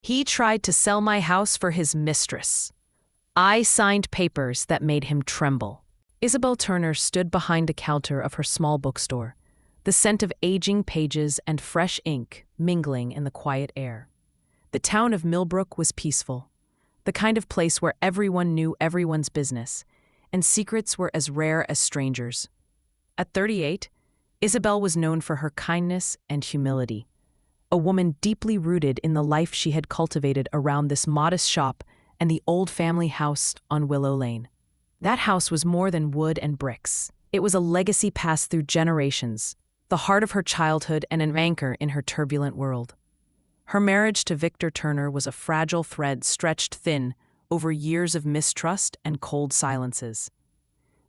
He tried to sell my house for his mistress. I signed papers that made him tremble. Isabel Turner stood behind a counter of her small bookstore, the scent of aging pages and fresh ink mingling in the quiet air. The town of Millbrook was peaceful, the kind of place where everyone knew everyone's business, and secrets were as rare as strangers. At 38, Isabel was known for her kindness and humility, a woman deeply rooted in the life she had cultivated around this modest shop and the old family house on Willow Lane. That house was more than wood and bricks. It was a legacy passed through generations, the heart of her childhood and an anchor in her turbulent world. Her marriage to Victor Turner was a fragile thread stretched thin over years of mistrust and cold silences.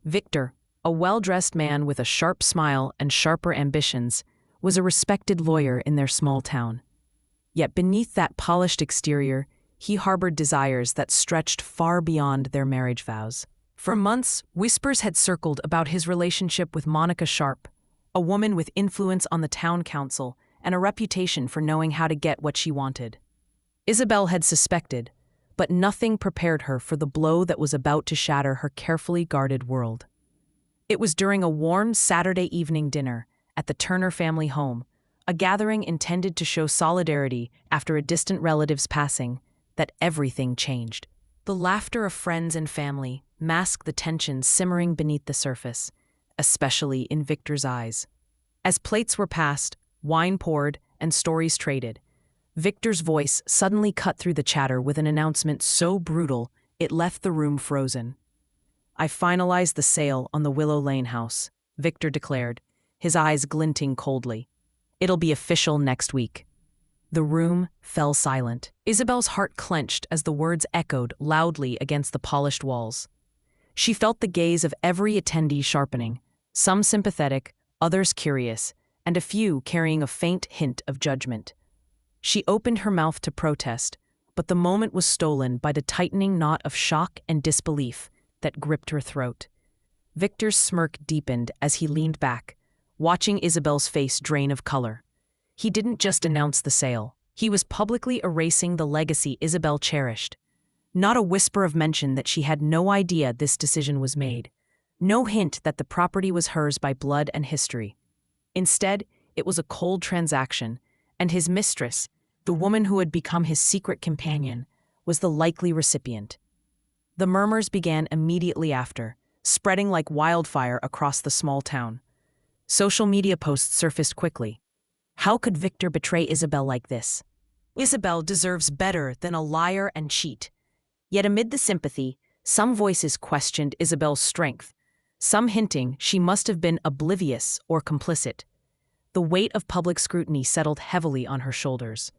Victor, a well-dressed man with a sharp smile and sharper ambitions, was a respected lawyer in their small town. Yet beneath that polished exterior, he harbored desires that stretched far beyond their marriage vows. For months, whispers had circled about his relationship with Monica Sharp, a woman with influence on the town council and a reputation for knowing how to get what she wanted. Isabel had suspected, but nothing prepared her for the blow that was about to shatter her carefully guarded world. It was during a warm Saturday evening dinner at the Turner family home, a gathering intended to show solidarity after a distant relative's passing, that everything changed. The laughter of friends and family masked the tension simmering beneath the surface, especially in Victor's eyes. As plates were passed, wine poured, and stories traded, Victor's voice suddenly cut through the chatter with an announcement so brutal it left the room frozen. "I finalized the sale on the Willow Lane house," Victor declared, his eyes glinting coldly. "It'll be official next week." The room fell silent. Isabel's heart clenched as the words echoed loudly against the polished walls. She felt the gaze of every attendee sharpening, some sympathetic, others curious, and a few carrying a faint hint of judgment. She opened her mouth to protest, but the moment was stolen by the tightening knot of shock and disbelief that gripped her throat. Victor's smirk deepened as he leaned back, watching Isabel's face drain of color. He didn't just announce the sale. He was publicly erasing the legacy Isabel cherished. Not a whisper of mention that she had no idea this decision was made. No hint that the property was hers by blood and history. Instead, it was a cold transaction, and his mistress, the woman who had become his secret companion, was the likely recipient. The murmurs began immediately after, spreading like wildfire across the small town. Social media posts surfaced quickly. How could Victor betray Isabel like this? Isabel deserves better than a liar and cheat. Yet amid the sympathy, some voices questioned Isabel's strength, some hinting she must have been oblivious or complicit. The weight of public scrutiny settled heavily on her shoulders.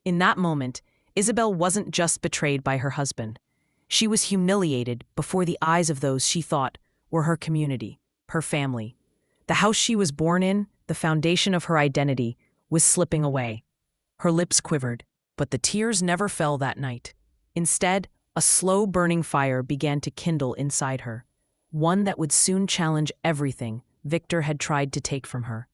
In that moment, Isabel wasn't just betrayed by her husband. She was humiliated before the eyes of those she thought were her community, her family. The house she was born in, the foundation of her identity, was slipping away. Her lips quivered, but the tears never fell that night. Instead, a slow-burning fire began to kindle inside her, one that would soon challenge everything Victor had tried to take from her.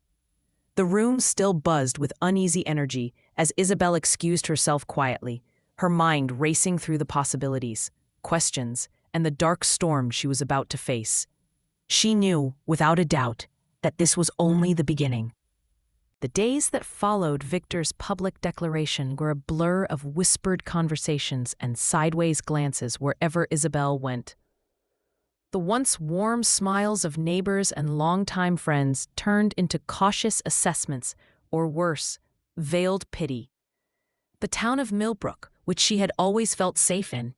The room still buzzed with uneasy energy as Isabel excused herself quietly, her mind racing through the possibilities, questions, and the dark storm she was about to face. She knew, without a doubt, that this was only the beginning. The days that followed Victor's public declaration were a blur of whispered conversations and sideways glances wherever Isabel went. The once warm smiles of neighbors and longtime friends turned into cautious assessments, or worse, veiled pity. The town of Millbrook, which she had always felt safe in,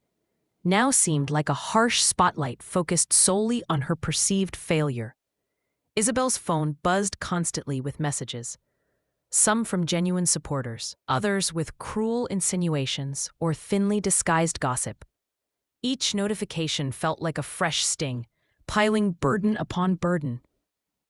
now seemed like a harsh spotlight focused solely on her perceived failure. Isabel's phone buzzed constantly with messages, some from genuine supporters, others with cruel insinuations or thinly disguised gossip. Each notification felt like a fresh sting, piling burden upon burden.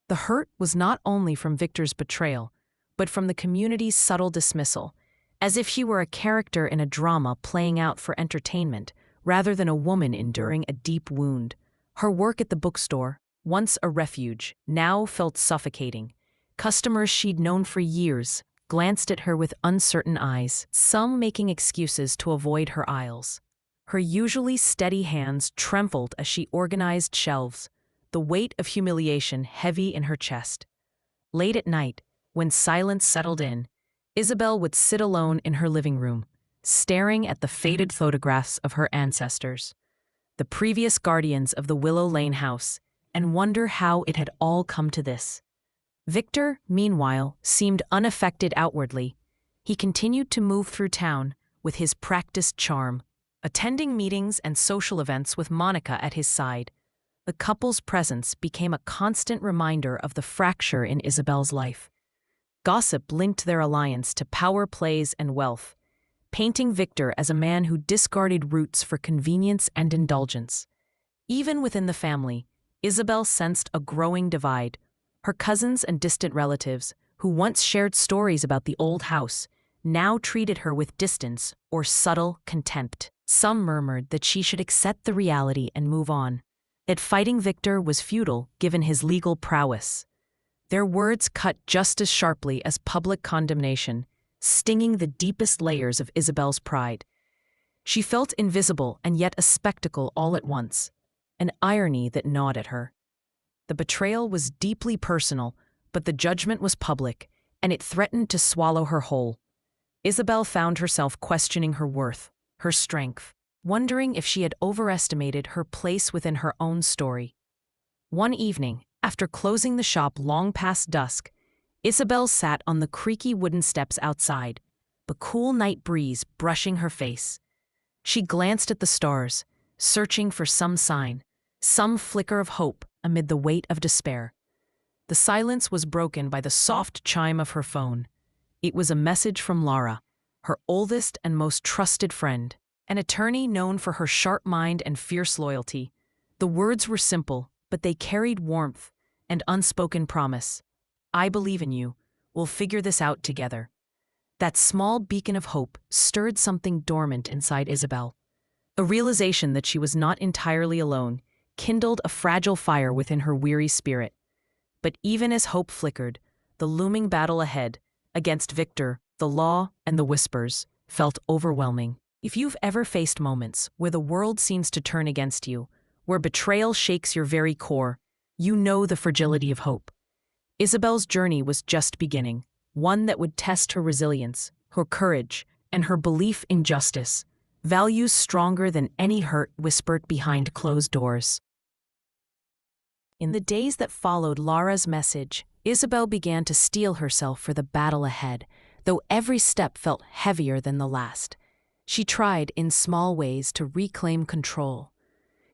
The hurt was not only from Victor's betrayal, but from the community's subtle dismissal, as if she were a character in a drama playing out for entertainment, rather than a woman enduring a deep wound. Her work at the bookstore, once a refuge, now felt suffocating. Customers she'd known for years, glanced at her with uncertain eyes, some making excuses to avoid her aisles. Her usually steady hands trembled as she organized shelves, the weight of humiliation heavy in her chest. Late at night, when silence settled in, Isabel would sit alone in her living room, staring at the faded photographs of her ancestors, the previous guardians of the Willow Lane house, and wonder how it had all come to this. Victor, meanwhile, seemed unaffected outwardly. He continued to move through town with his practiced charm, attending meetings and social events with Monica at his side. The couple's presence became a constant reminder of the fracture in Isabel's life. Gossip linked their alliance to power plays and wealth, painting Victor as a man who discarded roots for convenience and indulgence. Even within the family, Isabel sensed a growing divide. Her cousins and distant relatives, who once shared stories about the old house, now treated her with distance or subtle contempt. Some murmured that she should accept the reality and move on, that fighting Victor was futile given his legal prowess. Their words cut just as sharply as public condemnation, stinging the deepest layers of Isabel's pride. She felt invisible and yet a spectacle all at once, an irony that gnawed at her. The betrayal was deeply personal, but the judgment was public, and it threatened to swallow her whole. Isabel found herself questioning her worth, her strength, wondering if she had overestimated her place within her own story. One evening, after closing the shop long past dusk, Isabel sat on the creaky wooden steps outside, the cool night breeze brushing her face. She glanced at the stars, searching for some sign, some flicker of hope amid the weight of despair. The silence was broken by the soft chime of her phone. It was a message from Laura, her oldest and most trusted friend, an attorney known for her sharp mind and fierce loyalty. The words were simple, but they carried warmth and unspoken promise. "I believe in you. We'll figure this out together." That small beacon of hope stirred something dormant inside Isabel. A realization that she was not entirely alone kindled a fragile fire within her weary spirit. But even as hope flickered, the looming battle ahead, against Victor, the law, and the whispers, felt overwhelming. If you've ever faced moments where the world seems to turn against you, where betrayal shakes your very core, you know the fragility of hope. Isabel's journey was just beginning, one that would test her resilience, her courage, and her belief in justice, values stronger than any hurt whispered behind closed doors. In the days that followed Laura's message, Isabel began to steel herself for the battle ahead, though every step felt heavier than the last. She tried, in small ways, to reclaim control.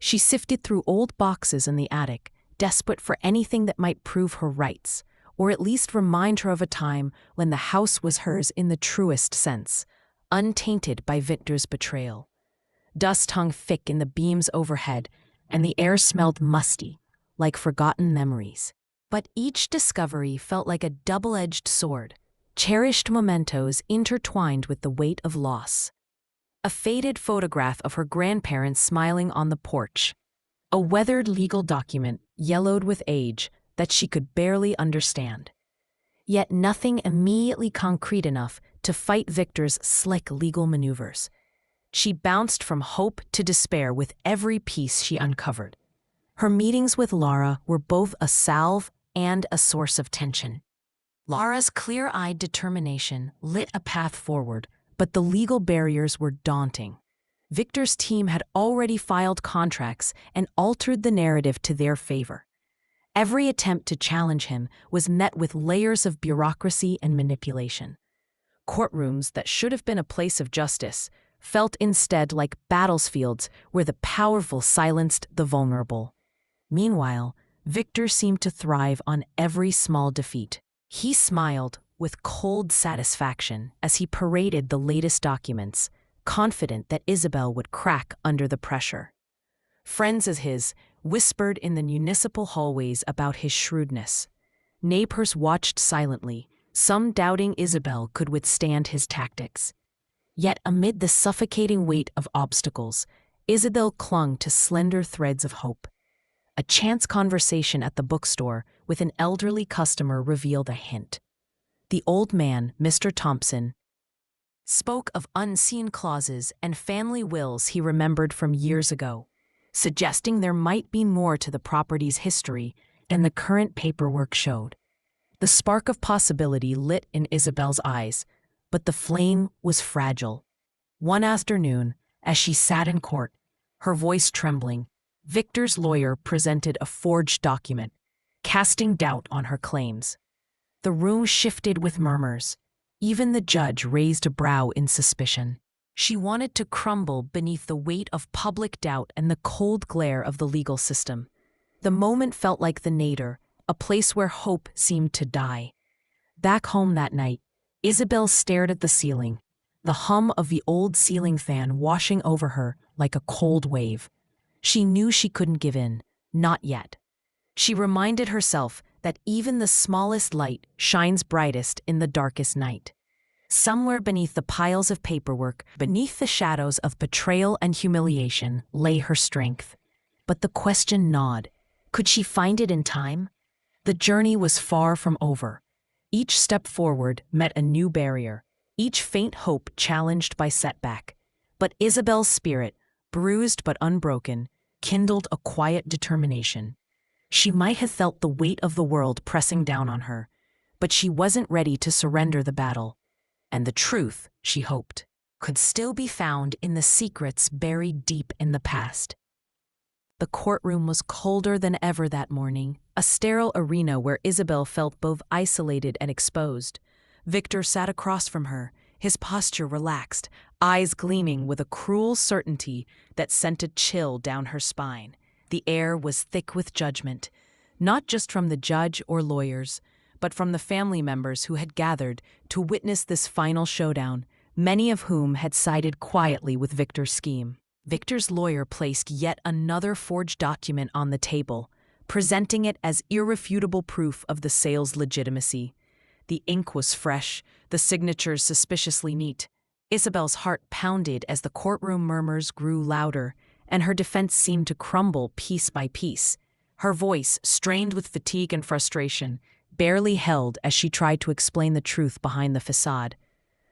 She sifted through old boxes in the attic, desperate for anything that might prove her rights, or at least remind her of a time when the house was hers in the truest sense, untainted by Victor's betrayal. Dust hung thick in the beams overhead, and the air smelled musty, like forgotten memories. But each discovery felt like a double-edged sword, cherished mementos intertwined with the weight of loss. A faded photograph of her grandparents smiling on the porch, a weathered legal document yellowed with age that she could barely understand. Yet nothing immediately concrete enough to fight Victor's slick legal maneuvers. She bounced from hope to despair with every piece she uncovered. Her meetings with Laura were both a salve and a source of tension. Laura's clear-eyed determination lit a path forward, but the legal barriers were daunting. Victor's team had already filed contracts and altered the narrative to their favor. Every attempt to challenge him was met with layers of bureaucracy and manipulation. Courtrooms that should have been a place of justice felt instead like battlefields where the powerful silenced the vulnerable. Meanwhile, Victor seemed to thrive on every small defeat. He smiled with cold satisfaction as he paraded the latest documents, confident that Isabel would crack under the pressure. Friends of his whispered in the municipal hallways about his shrewdness. Neighbors watched silently, some doubting Isabel could withstand his tactics. Yet amid the suffocating weight of obstacles, Isabel clung to slender threads of hope. A chance conversation at the bookstore with an elderly customer revealed a hint. The old man, Mr. Thompson, spoke of unseen clauses and family wills he remembered from years ago, suggesting there might be more to the property's history than the current paperwork showed. The spark of possibility lit in Isabel's eyes, but the flame was fragile. One afternoon, as she sat in court, her voice trembling, Victor's lawyer presented a forged document, casting doubt on her claims. The room shifted with murmurs. Even the judge raised a brow in suspicion. She wanted to crumble beneath the weight of public doubt and the cold glare of the legal system. The moment felt like the nadir, a place where hope seemed to die. Back home that night, Isabel stared at the ceiling, the hum of the old ceiling fan washing over her like a cold wave. She knew she couldn't give in, not yet. She reminded herself that even the smallest light shines brightest in the darkest night. Somewhere beneath the piles of paperwork, beneath the shadows of betrayal and humiliation, lay her strength. But the question gnawed. Could she find it in time? The journey was far from over. Each step forward met a new barrier, each faint hope challenged by setback. But Isabel's spirit, bruised but unbroken, kindled a quiet determination. She might have felt the weight of the world pressing down on her, but she wasn't ready to surrender the battle. And the truth, she hoped, could still be found in the secrets buried deep in the past. The courtroom was colder than ever that morning, a sterile arena where Isabel felt both isolated and exposed. Victor sat across from her, his posture relaxed, eyes gleaming with a cruel certainty that sent a chill down her spine. The air was thick with judgment, not just from the judge or lawyers, but from the family members who had gathered to witness this final showdown, many of whom had sided quietly with Victor's scheme. Victor's lawyer placed yet another forged document on the table, presenting it as irrefutable proof of the sale's legitimacy. The ink was fresh, the signatures suspiciously neat. Isabel's heart pounded as the courtroom murmurs grew louder, and her defense seemed to crumble piece by piece. Her voice, strained with fatigue and frustration, barely held as she tried to explain the truth behind the facade.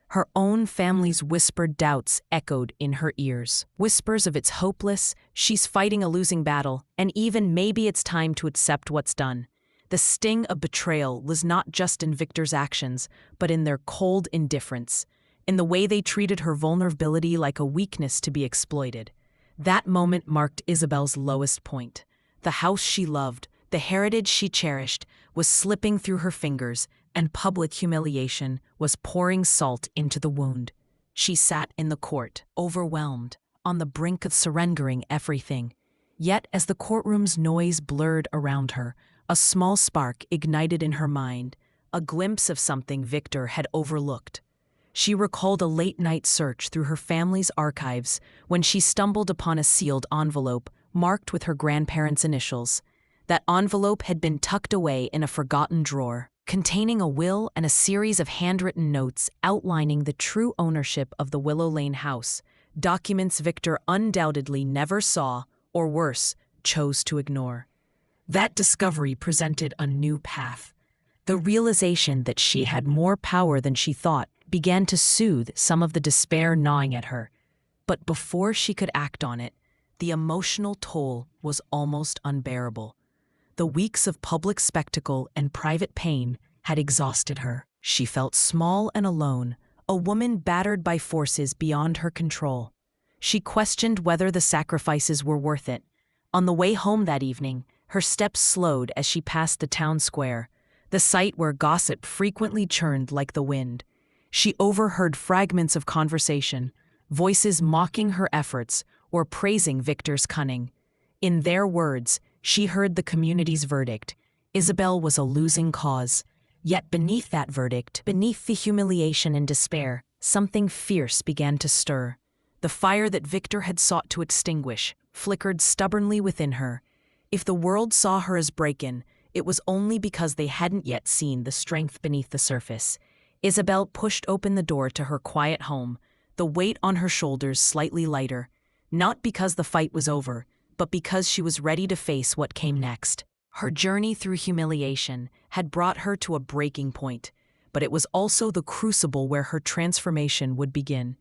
Her own family's whispered doubts echoed in her ears. Whispers of it's hopeless, she's fighting a losing battle, and even maybe it's time to accept what's done. The sting of betrayal was not just in Victor's actions, but in their cold indifference, in the way they treated her vulnerability like a weakness to be exploited. That moment marked Isabel's lowest point. The house she loved, the heritage she cherished, was slipping through her fingers, and public humiliation was pouring salt into the wound. She sat in the court, overwhelmed, on the brink of surrendering everything. Yet as the courtroom's noise blurred around her, a small spark ignited in her mind, a glimpse of something Victor had overlooked. She recalled a late-night search through her family's archives when she stumbled upon a sealed envelope marked with her grandparents' initials. That envelope had been tucked away in a forgotten drawer, containing a will and a series of handwritten notes outlining the true ownership of the Willow Lane house, documents Victor undoubtedly never saw, or worse, chose to ignore. That discovery presented a new path. The realization that she had more power than she thought began to soothe some of the despair gnawing at her. But before she could act on it, the emotional toll was almost unbearable. The weeks of public spectacle and private pain had exhausted her. She felt small and alone, a woman battered by forces beyond her control. She questioned whether the sacrifices were worth it. On the way home that evening, her steps slowed as she passed the town square, the site where gossip frequently churned like the wind. She overheard fragments of conversation, voices mocking her efforts or praising Victor's cunning. In their words, she heard the community's verdict. Isabel was a losing cause. Yet beneath that verdict, beneath the humiliation and despair, something fierce began to stir. The fire that Victor had sought to extinguish flickered stubbornly within her. If the world saw her as breaking, it was only because they hadn't yet seen the strength beneath the surface. Isabel pushed open the door to her quiet home, the weight on her shoulders slightly lighter, not because the fight was over, but because she was ready to face what came next. Her journey through humiliation had brought her to a breaking point, but it was also the crucible where her transformation would begin.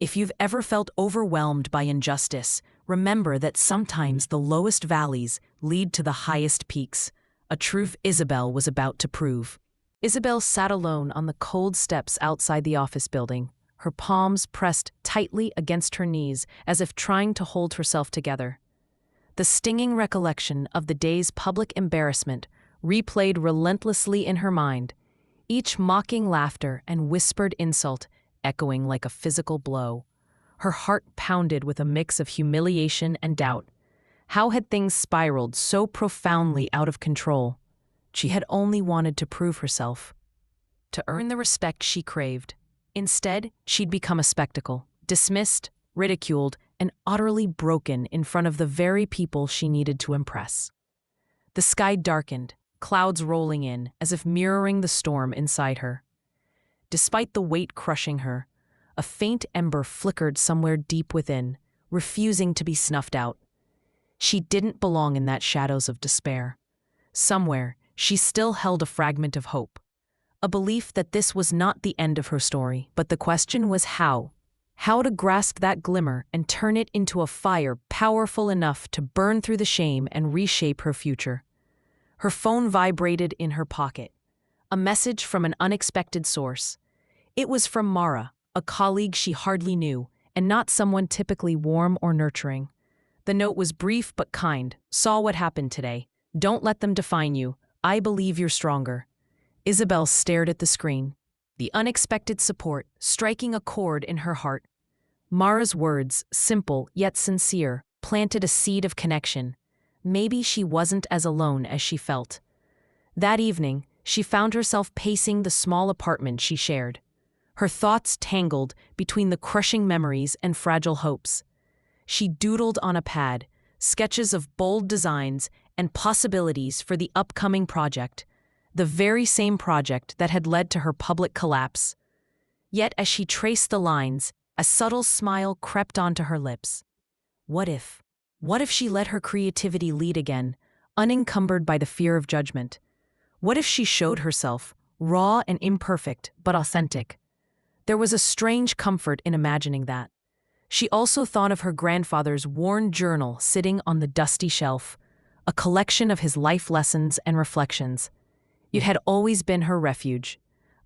If you've ever felt overwhelmed by injustice, remember that sometimes the lowest valleys lead to the highest peaks, a truth Isabel was about to prove. Isabel sat alone on the cold steps outside the office building, her palms pressed tightly against her knees as if trying to hold herself together. The stinging recollection of the day's public embarrassment replayed relentlessly in her mind, each mocking laughter and whispered insult echoing like a physical blow. Her heart pounded with a mix of humiliation and doubt. How had things spiraled so profoundly out of control? She had only wanted to prove herself, to earn the respect she craved. Instead, she'd become a spectacle, dismissed, ridiculed, and utterly broken in front of the very people she needed to impress. The sky darkened, clouds rolling in, as if mirroring the storm inside her. Despite the weight crushing her, a faint ember flickered somewhere deep within, refusing to be snuffed out. She didn't belong in that shadows of despair. Somewhere, she still held a fragment of hope, a belief that this was not the end of her story, but the question was how. How to grasp that glimmer and turn it into a fire powerful enough to burn through the shame and reshape her future. Her phone vibrated in her pocket. A message from an unexpected source. It was from Mara, a colleague she hardly knew, and not someone typically warm or nurturing. The note was brief but kind. Saw what happened today. Don't let them define you. I believe you're stronger. Isabel stared at the screen, the unexpected support striking a chord in her heart. Mara's words, simple yet sincere, planted a seed of connection. Maybe she wasn't as alone as she felt. That evening, she found herself pacing the small apartment she shared. Her thoughts tangled between the crushing memories and fragile hopes. She doodled on a pad, sketches of bold designs and possibilities for the upcoming project, the very same project that had led to her public collapse. Yet as she traced the lines, a subtle smile crept onto her lips. What if? What if she let her creativity lead again, unencumbered by the fear of judgment? What if she showed herself, raw and imperfect, but authentic? There was a strange comfort in imagining that. She also thought of her grandfather's worn journal sitting on the dusty shelf, a collection of his life lessons and reflections. It had always been her refuge,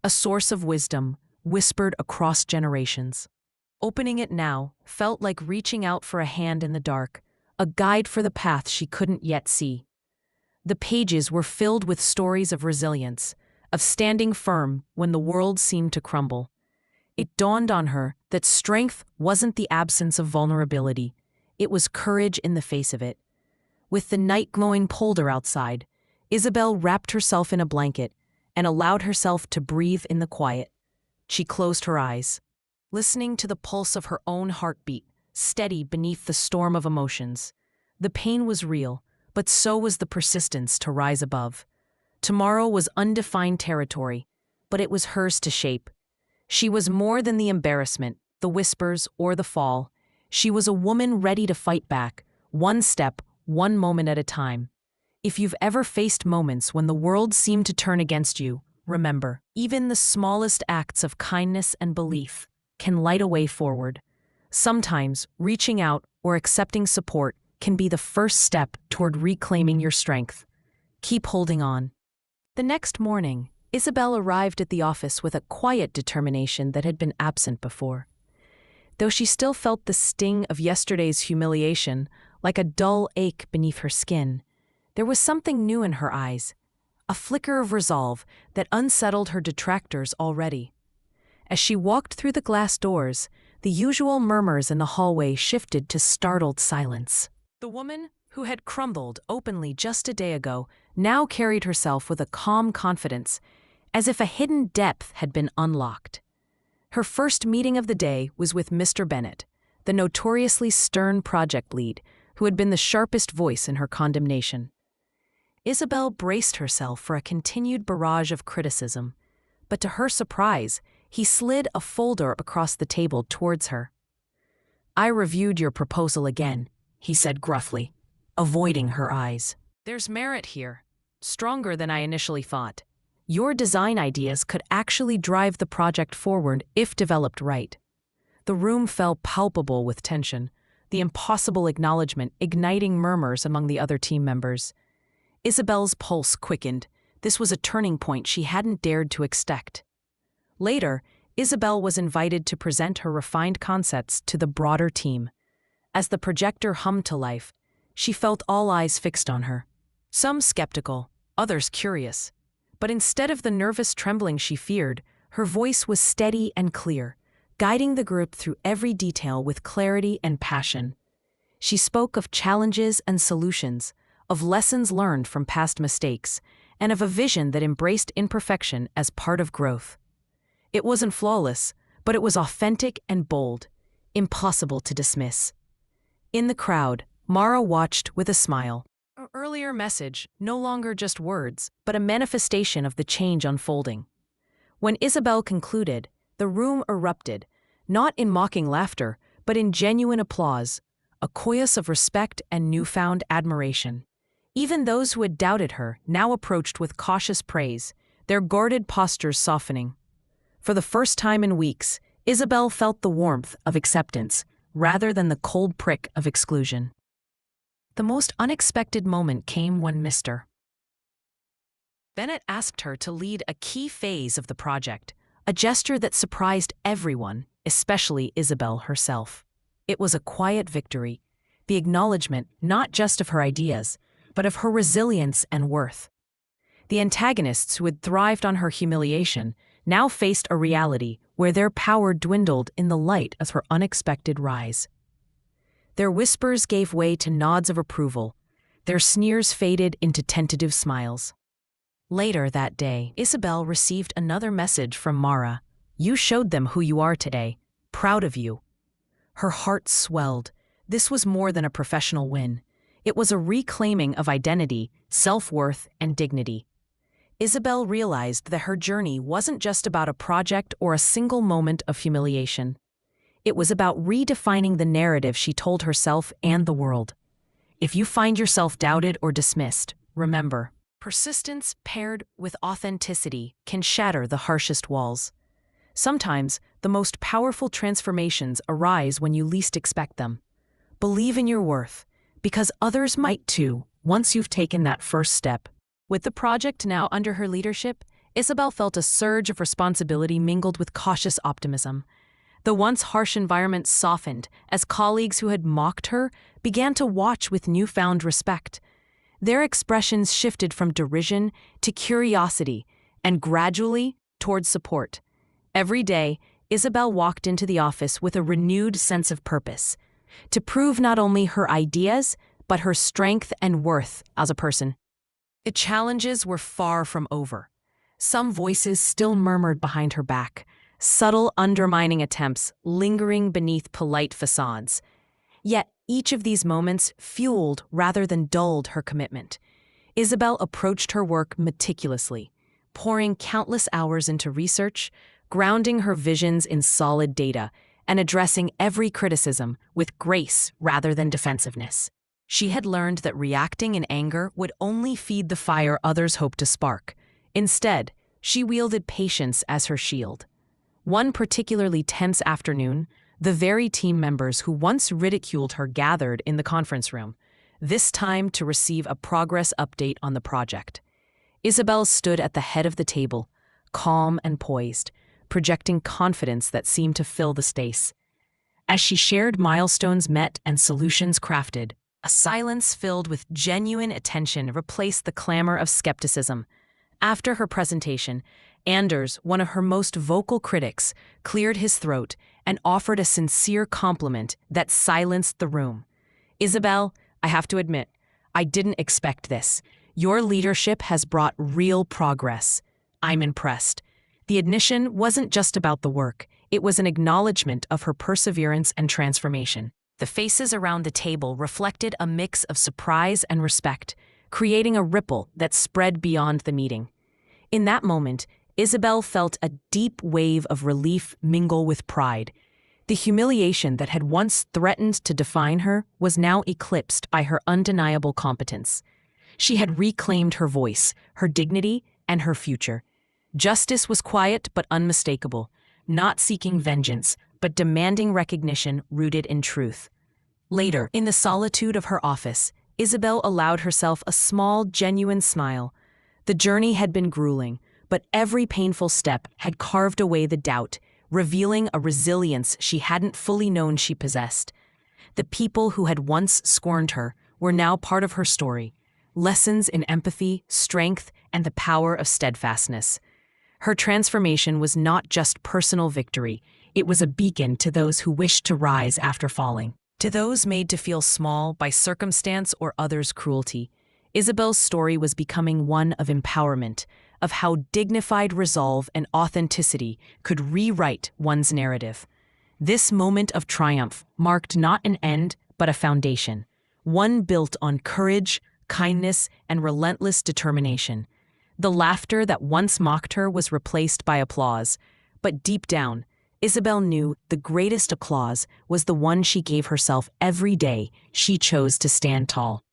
a source of wisdom, whispered across generations. Opening it now felt like reaching out for a hand in the dark, a guide for the path she couldn't yet see. The pages were filled with stories of resilience, of standing firm when the world seemed to crumble. It dawned on her that strength wasn't the absence of vulnerability, it was courage in the face of it. With the night glowing colder outside, Isabel wrapped herself in a blanket and allowed herself to breathe in the quiet. She closed her eyes, listening to the pulse of her own heartbeat, steady beneath the storm of emotions. The pain was real, but so was the persistence to rise above. Tomorrow was undefined territory, but it was hers to shape. She was more than the embarrassment, the whispers, or the fall. She was a woman ready to fight back, one step, one moment at a time. If you've ever faced moments when the world seemed to turn against you, remember, even the smallest acts of kindness and belief can light a way forward. Sometimes, reaching out or accepting support can be the first step toward reclaiming your strength. Keep holding on. The next morning, Isabel arrived at the office with a quiet determination that had been absent before. Though she still felt the sting of yesterday's humiliation, like a dull ache beneath her skin, there was something new in her eyes, a flicker of resolve that unsettled her detractors already. As she walked through the glass doors, the usual murmurs in the hallway shifted to startled silence. The woman, who had crumbled openly just a day ago, now carried herself with a calm confidence, as if a hidden depth had been unlocked. Her first meeting of the day was with Mr. Bennett, the notoriously stern project lead, who had been the sharpest voice in her condemnation. Isabel braced herself for a continued barrage of criticism, but to her surprise, he slid a folder across the table towards her. "I reviewed your proposal again," he said gruffly, avoiding her eyes. "There's merit here, stronger than I initially thought. Your design ideas could actually drive the project forward if developed right. The room felt palpable with tension, the impossible acknowledgement igniting murmurs among the other team members. Isabel's pulse quickened. This was a turning point she hadn't dared to expect. Later, Isabel was invited to present her refined concepts to the broader team. As the projector hummed to life, she felt all eyes fixed on her. Some skeptical, others curious. But instead of the nervous trembling she feared, her voice was steady and clear, guiding the group through every detail with clarity and passion. She spoke of challenges and solutions, of lessons learned from past mistakes, and of a vision that embraced imperfection as part of growth. It wasn't flawless, but it was authentic and bold, impossible to dismiss. In the crowd, Mara watched with a smile. Her earlier message, no longer just words, but a manifestation of the change unfolding. When Isabel concluded, the room erupted, not in mocking laughter, but in genuine applause, a chorus of respect and newfound admiration. Even those who had doubted her now approached with cautious praise, their guarded postures softening. For the first time in weeks, Isabel felt the warmth of acceptance rather than the cold prick of exclusion. The most unexpected moment came when Mr. Bennett asked her to lead a key phase of the project, a gesture that surprised everyone, especially Isabel herself. It was a quiet victory, the acknowledgement not just of her ideas, but of her resilience and worth. The antagonists who had thrived on her humiliation now faced a reality where their power dwindled in the light of her unexpected rise. Their whispers gave way to nods of approval, their sneers faded into tentative smiles. Later that day, Isabel received another message from Mara. "You showed them who you are today. Proud of you." Her heart swelled. This was more than a professional win. It was a reclaiming of identity, self-worth, and dignity. Isabel realized that her journey wasn't just about a project or a single moment of humiliation. It was about redefining the narrative she told herself and the world. If you find yourself doubted or dismissed, remember, persistence paired with authenticity can shatter the harshest walls. Sometimes, the most powerful transformations arise when you least expect them. Believe in your worth, because others might too, once you've taken that first step. With the project now under her leadership, Isabel felt a surge of responsibility mingled with cautious optimism. The once harsh environment softened as colleagues who had mocked her began to watch with newfound respect. Their expressions shifted from derision to curiosity and gradually toward support. Every day, Isabel walked into the office with a renewed sense of purpose, to prove not only her ideas, but her strength and worth as a person. The challenges were far from over. Some voices still murmured behind her back, subtle undermining attempts lingering beneath polite facades. Yet each of these moments fueled rather than dulled her commitment. Isabel approached her work meticulously, pouring countless hours into research, grounding her visions in solid data, and addressing every criticism with grace rather than defensiveness. She had learned that reacting in anger would only feed the fire others hoped to spark. Instead, she wielded patience as her shield. One particularly tense afternoon, the very team members who once ridiculed her gathered in the conference room, this time to receive a progress update on the project. Isabel stood at the head of the table, calm and poised, projecting confidence that seemed to fill the space. As she shared milestones met and solutions crafted, a silence filled with genuine attention replaced the clamor of skepticism. After her presentation, Anders, one of her most vocal critics, cleared his throat and offered a sincere compliment that silenced the room. "Isabel, I have to admit, I didn't expect this. Your leadership has brought real progress. I'm impressed." The admission wasn't just about the work, it was an acknowledgement of her perseverance and transformation. The faces around the table reflected a mix of surprise and respect, creating a ripple that spread beyond the meeting. In that moment, Isabel felt a deep wave of relief mingle with pride. The humiliation that had once threatened to define her was now eclipsed by her undeniable competence. She had reclaimed her voice, her dignity, and her future. Justice was quiet but unmistakable, not seeking vengeance, but demanding recognition rooted in truth. Later, in the solitude of her office, Isabel allowed herself a small, genuine smile. The journey had been grueling, but every painful step had carved away the doubt, revealing a resilience she hadn't fully known she possessed. The people who had once scorned her were now part of her story, lessons in empathy, strength, and the power of steadfastness. Her transformation was not just personal victory, it was a beacon to those who wished to rise after falling. To those made to feel small by circumstance or others' cruelty, Isabel's story was becoming one of empowerment, of how dignified resolve and authenticity could rewrite one's narrative. This moment of triumph marked not an end, but a foundation, one built on courage, kindness, and relentless determination. The laughter that once mocked her was replaced by applause, but deep down, Isabel knew the greatest applause was the one she gave herself every day she chose to stand tall.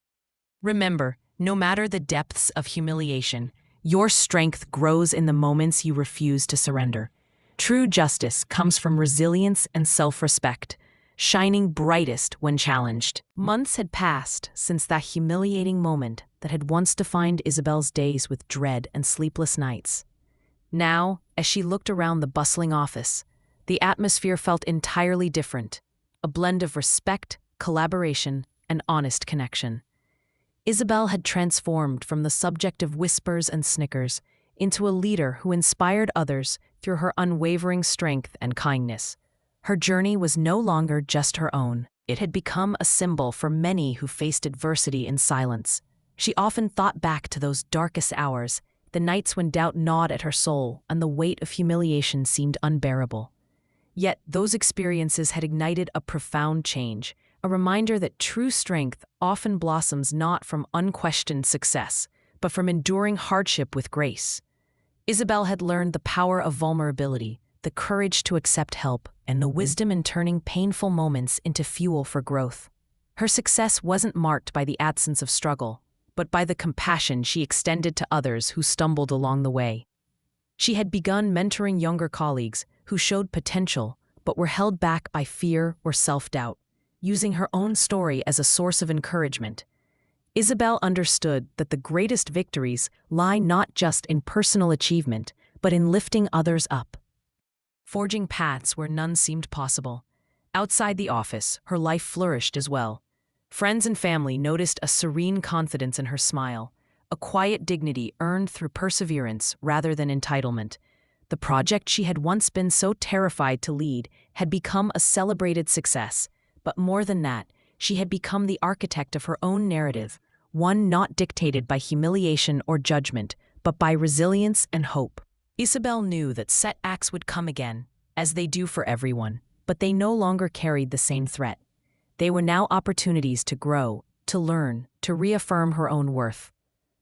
Remember, no matter the depths of humiliation, your strength grows in the moments you refuse to surrender. True justice comes from resilience and self-respect, shining brightest when challenged. Months had passed since that humiliating moment that had once defined Isabel's days with dread and sleepless nights. Now, as she looked around the bustling office, the atmosphere felt entirely different, a blend of respect, collaboration, and honest connection. Isabel had transformed from the subject of whispers and snickers into a leader who inspired others through her unwavering strength and kindness. Her journey was no longer just her own. It had become a symbol for many who faced adversity in silence. She often thought back to those darkest hours, the nights when doubt gnawed at her soul and the weight of humiliation seemed unbearable. Yet those experiences had ignited a profound change, a reminder that true strength often blossoms not from unquestioned success, but from enduring hardship with grace. Isabel had learned the power of vulnerability, the courage to accept help, and the wisdom in turning painful moments into fuel for growth. Her success wasn't marked by the absence of struggle, but by the compassion she extended to others who stumbled along the way. She had begun mentoring younger colleagues who showed potential but were held back by fear or self-doubt, using her own story as a source of encouragement. Isabel understood that the greatest victories lie not just in personal achievement, but in lifting others up. Forging paths where none seemed possible. Outside the office, her life flourished as well. Friends and family noticed a serene confidence in her smile, a quiet dignity earned through perseverance rather than entitlement. The project she had once been so terrified to lead had become a celebrated success, but more than that, she had become the architect of her own narrative, one not dictated by humiliation or judgment, but by resilience and hope. Isabel knew that setbacks would come again, as they do for everyone, but they no longer carried the same threat. They were now opportunities to grow, to learn, to reaffirm her own worth.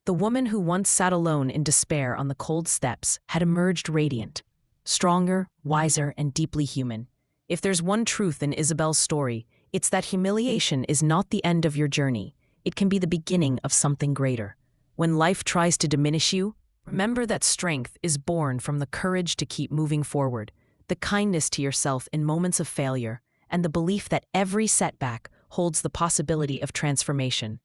The woman who once sat alone in despair on the cold steps had emerged radiant, stronger, wiser, and deeply human. If there's one truth in Isabel's story, it's that humiliation is not the end of your journey. It can be the beginning of something greater. When life tries to diminish you, remember that strength is born from the courage to keep moving forward, the kindness to yourself in moments of failure, and the belief that every setback holds the possibility of transformation.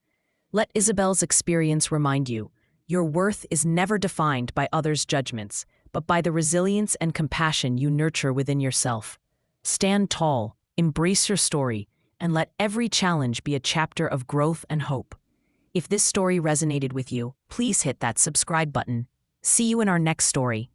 Let Isabel's experience remind you, your worth is never defined by others' judgments, but by the resilience and compassion you nurture within yourself. Stand tall, embrace your story, and let every challenge be a chapter of growth and hope. If this story resonated with you, please hit that subscribe button. See you in our next story.